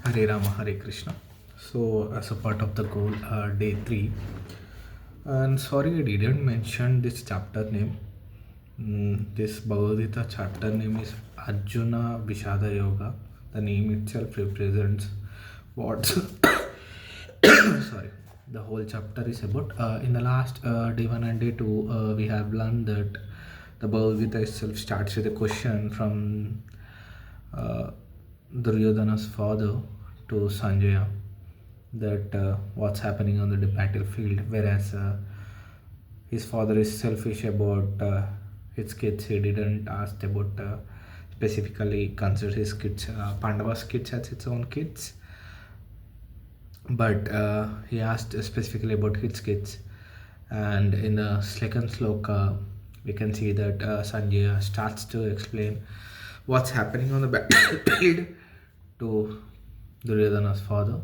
Hare Rama, Hare Krishna. So, as a part of the goal, day 3, and sorry I didn't mention this chapter name. This Bhagavad Gita chapter name is Arjuna Vishada Yoga. The name itself represents what sorry, the whole chapter is about. In the last day 1 and day 2, we have learned that the Bhagavad Gita itself starts with a question from uh, Duryodhana's father to Sanjaya that what's happening on the battlefield, whereas his father is selfish about his kids. He didn't ask about specifically consider his kids, Pandava's kids as its own kids, but he asked specifically about his kids. And in the second sloka, we can see that Sanjaya starts to explain what's happening on the battlefield to Duryodhana's father.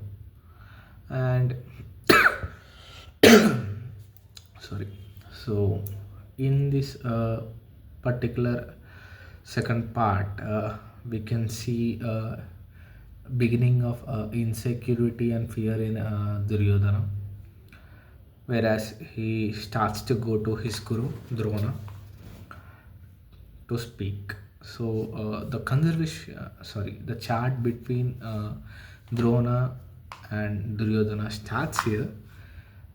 And sorry, so in this particular second part, we can see beginning of insecurity and fear in Duryodhana, whereas he starts to go to his guru Drona to speak. So the chat between Drona and Duryodhana starts here.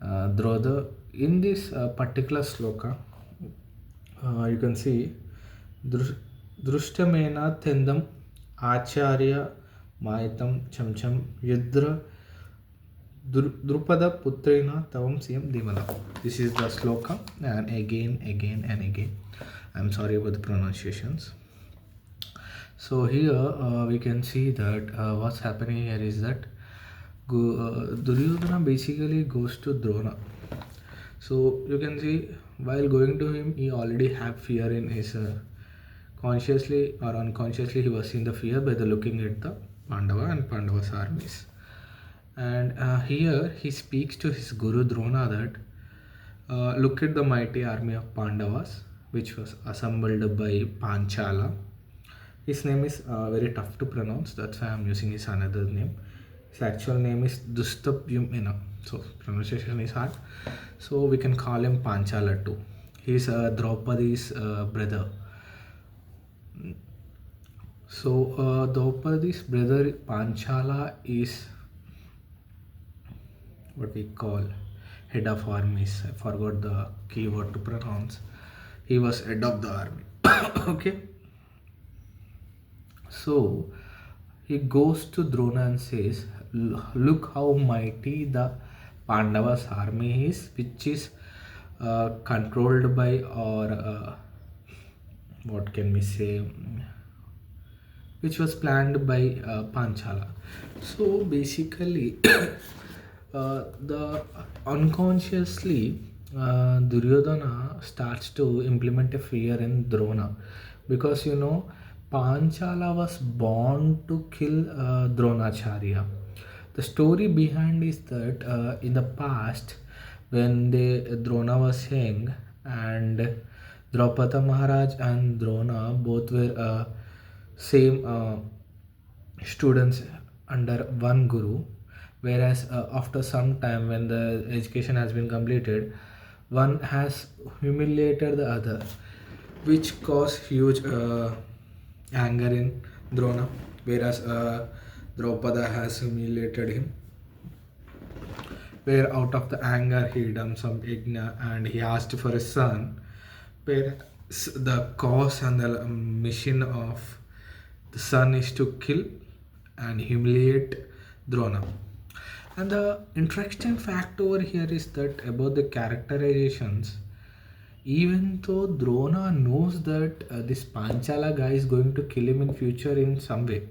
Drodha, in this particular sloka, you can see Drushtamena Tendam Acharya Maitam Chamcham Yudra Drupada Putrena Tavam Siyam Dimala. This is the sloka, and again and again. I'm sorry about the pronunciations. So here we can see that what's happening here is that Duryodhana basically goes to Drona. So you can see while going to him, he already have fear in his consciously or unconsciously he was seeing the fear by the looking at the Pandava and Pandava's armies. And here he speaks to his Guru Drona that look at the mighty army of Pandavas, which was assembled by Panchala. His name is very tough to pronounce, that's why I'm using his another name. His actual name is Dustapyumena, so pronunciation is hard. So we can call him Panchala too. He's Draupadi's brother. So Draupadi's brother Panchala is what we call head of armies. I forgot the keyword to pronounce. He was head of the army. Okay. So he goes to Drona and says, look how mighty the Pandavas army is, which is controlled by, or what can we say, which was planned by Panchala. So basically, the unconsciously Duryodhana starts to implement a fear in Drona, because Panchala was born to kill Dronacharya. The story behind is that in the past, when Drona was young, and Drupada Maharaj and Drona both were same students under one guru, whereas after some time when the education has been completed, one has humiliated the other, which caused huge anger in Drona, whereas Drupada has humiliated him, where out of the anger he done some yajna and he asked for a son, where the cause and the mission of the son is to kill and humiliate Drona. And the interesting fact over here is that about the characterizations, even though Drona knows that this Panchala guy is going to kill him in future in some way,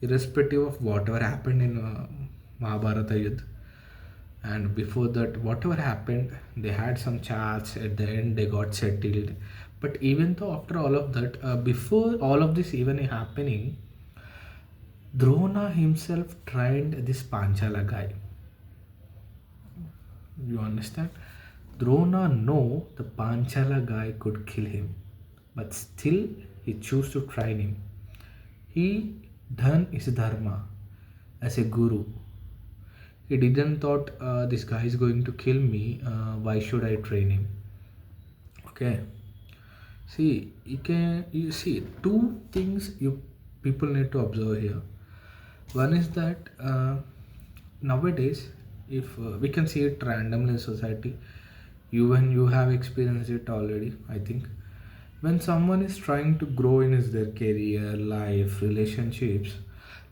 irrespective of whatever happened in Mahabharata Yudh, and before that whatever happened, they had some chats, at the end they got settled. But even though after all of that, before all of this even happening, Drona himself tried this Panchala guy. You understand? Drona know the Panchala guy could kill him, but still he chose to try him. He done his dharma. as a guru. He didn't thought this guy is going to kill me. Why should I train him? Okay. See, you see two things you people need to observe here. One is that nowadays, if we can see it randomly in society, you have experienced it already. I think when someone is trying to grow in their career, life, relationships,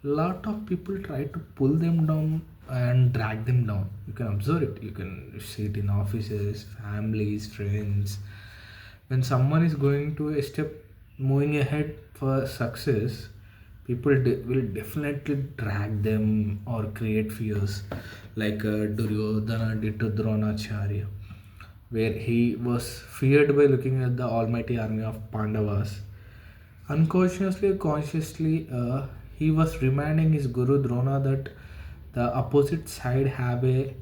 lot of people try to pull them down and drag them down. You can observe it. You can see it in offices, families, friends. When someone is going to a step moving ahead for success, people will definitely drag them or create fears, like Duryodhana did to Dronacharya, where he was feared by looking at the almighty army of Pandavas. Unconsciously or consciously, he was reminding his guru Drona that the opposite side have a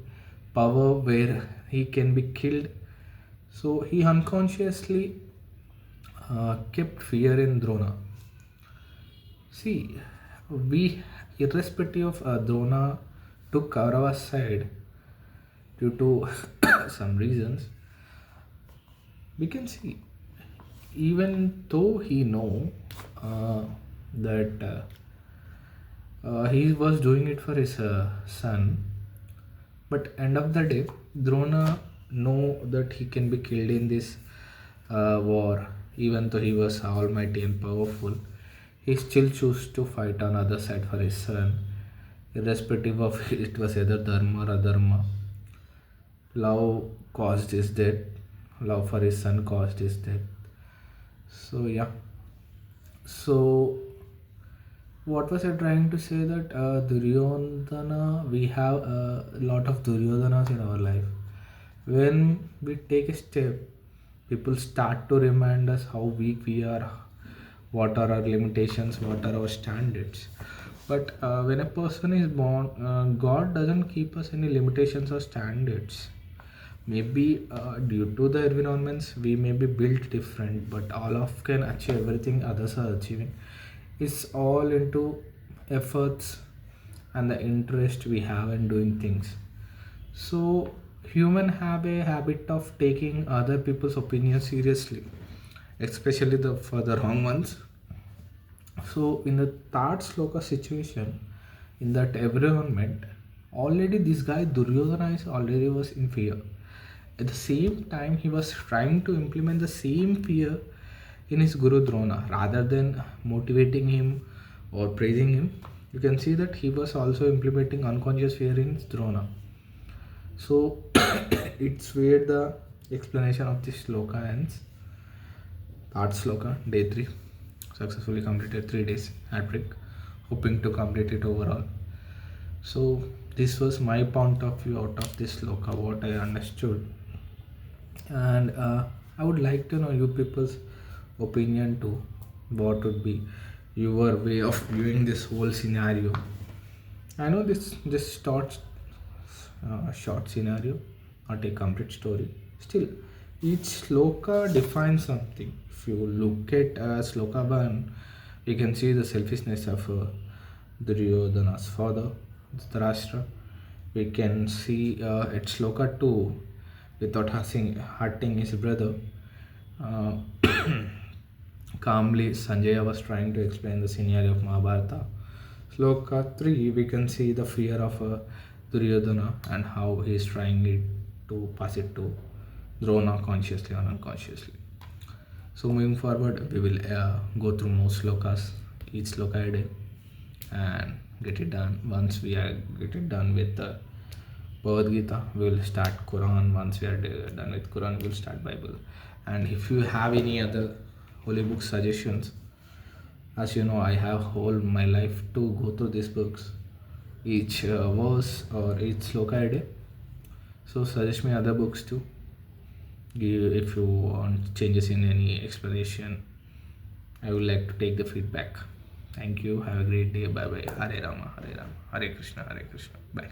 power where he can be killed. So he unconsciously kept fear in Drona. See, we, irrespective of Drona, took Kaurava's side due to some reasons. We can see, even though he know that he was doing it for his son, but end of the day, Drona know that he can be killed in this war. Even though he was almighty and powerful, he still chose to fight on other side for his son, irrespective of it was either dharma or adharma. Love caused his death. Love for his son caused his death. So yeah. So what was I trying to say, that Duryodhana, we have a lot of Duryodhanas in our life. When we take a step, people start to remind us how weak we are, what are our limitations, what are our standards. But when a person is born, God doesn't keep us any limitations or standards. Maybe due to the environments we may be built different, but all of can achieve everything others are achieving. It's all into efforts and the interest we have in doing things. So human have a habit of taking other people's opinions seriously, especially the for the wrong ones. So in the third sloka situation, in that environment, already this guy Duryodhana is already was in fear. At the same time, he was trying to implement the same fear in his Guru Drona rather than motivating him or praising him. You can see that he was also implementing unconscious fear in Drona. So it's where the explanation of this sloka ends. Third sloka, day 3. Successfully completed 3 days hat trick, hoping to complete it overall. So this was my point of view out of this sloka, what I understood. And I would like to know you people's opinion too. What would be your way of viewing this whole scenario? I know this starts a short scenario, not a complete story. Still, each sloka defines something. If you look at sloka 1, you can see the selfishness of Duryodhana's father, Dhritarashtra. We can see at sloka 2, without hurting his brother. Uh, Calmly, Sanjaya was trying to explain the scenario of Mahabharata. Sloka 3, we can see the fear of Duryodhana and how he is trying to pass it to Drona consciously or unconsciously. So, moving forward, we will go through more slokas, each sloka a day, and get it done. Once we are get it done with the Bhagavad Gita, we will start Quran. Once we are done with Quran, we will start Bible. And if you have any other holy book suggestions, as you know, I have whole my life to go through these books, each verse or each sloka a day. So suggest me other books too. If you want changes in any explanation, I would like to take the feedback. Thank you. Have a great day. Bye bye. Hare Rama, Hare Rama, Hare Krishna, Hare Krishna. Bye.